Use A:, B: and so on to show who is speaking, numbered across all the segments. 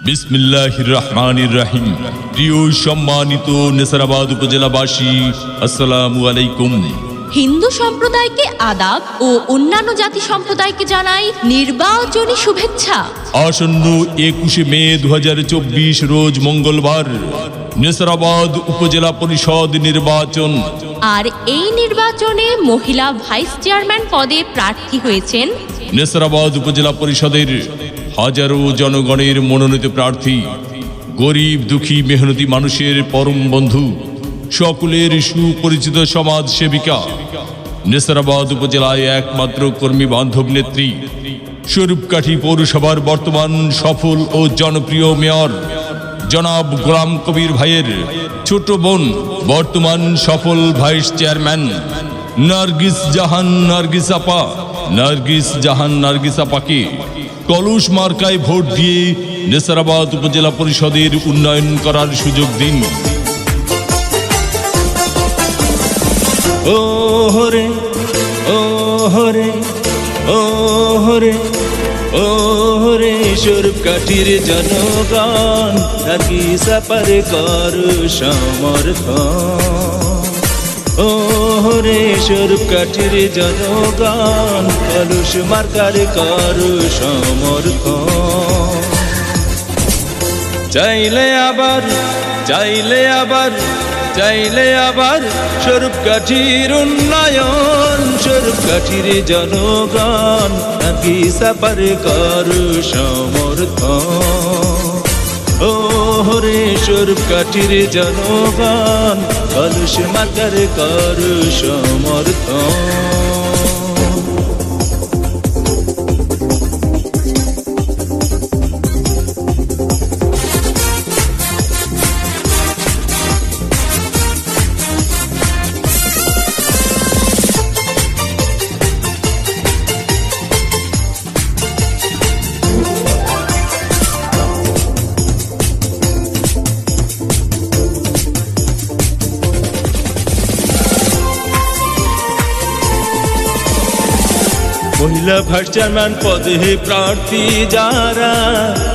A: বিসমিল্লাহির রহমানির রহিম। প্রিয় সম্মানিত নেসারাবাদ উপজেলাবাসী, আসসালামু আলাইকুম।
B: হিন্দু সম্প্রদায়কে আদাব ও অন্যান্য জাতি সম্প্রদায়কে জানাই নির্বাচনী শুভেচ্ছা।
A: আসন্ন 21শে মে 2024 রোজ মঙ্গলবার নেসারাবাদ উপজেলা পরিষদ নির্বাচন।
B: আর এই নির্বাচনে মহিলা ভাইস চেয়ারম্যান পদে প্রার্থী হয়েছেন
A: নেসারাবাদ উপজেলা পরিষদের হাজারো জনগণের মনোনীত প্রার্থী, গরিব দুঃখী মেহনতি মানুষের পরম বন্ধু, সকলের সুপরিচিত সমাজ সেবিকা, নেসারাবাদ উপজেলায় একমাত্র কর্মী বান্ধব নেত্রী, স্বরূপকাঠি পৌরসভার বর্তমান সফল ও জনপ্রিয় মেয়র জনাব গোলাম কবির ভাইয়ের ছোট বোন, বর্তমান সফল ভাইস চেয়ারম্যান নার্গিস জাহান নার্গিস আপাকে কলুষ মার্কায় ভোট দিয়ে নেসারাবাদ উপজেলা পরিষদের উন্নয়ন করার সুযোগ দিন।
C: ও হরে ও হরে ও হরে ও হরে স্বরূপকাঠির জনগণ, নার্গিস আপার কর সমর্থন। ও হরে স্বরূপকাঠির জনগণ, কলুষ মার্কার কর সমর্থন। চাইলে আবার স্বরূপকাঠির উন্নয়ন, স্বরূপকাঠির জনগণ, নার্গিস আপার কর সমর্থন। ও হরে স্বরূপকাঠির জনগণ, কলুষ মার্কার কর সমর্থন। মহিলা ভাইস চেয়ারম্যান পদে প্রার্থী যারা,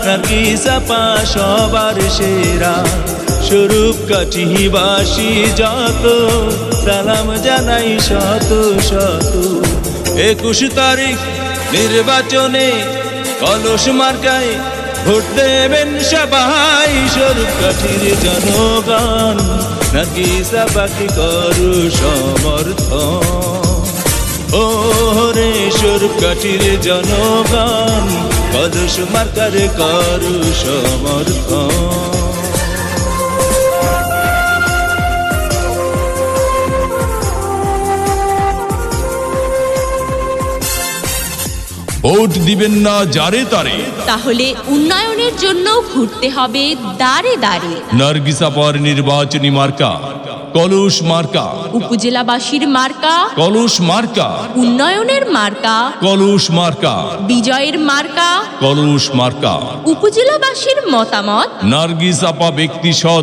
C: নার্গিস আপা সবার সেরা। স্বরূপকাঠিবাসী যত, সালাম জানাই শত শত। 21 তারিখ নির্বাচনে কলস মার্কায় ভোট দেবেন সবাই। স্বরূপকাঠির জনগণ, নার্গিস আপাকে করু সমর্থন। ও হরে স্বরূপকাঠির জনগণ, কলুষ মার্কার করু সমর্থন।
A: ভোট দিবেন না যারে তারে,
B: তাহলে উন্নয়নের জন্য ঘুরতে হবে দাঁড়ে দাঁড়ে।
A: নার্গিস আপার নির্বাচনী মার্কা কলুষ মার্কা,
B: উপজেলাবাসীর মার্কা
A: কলুষ মার্কা,
B: উন্নয়নের মার্কা
A: কলুষ মার্কা,
B: বিজয়ের মার্কা।
A: কলুষ মার্কা।
B: উপজেলাবাসীর মতামত,
A: নার্গিস আপা ব্যক্তি সৎ,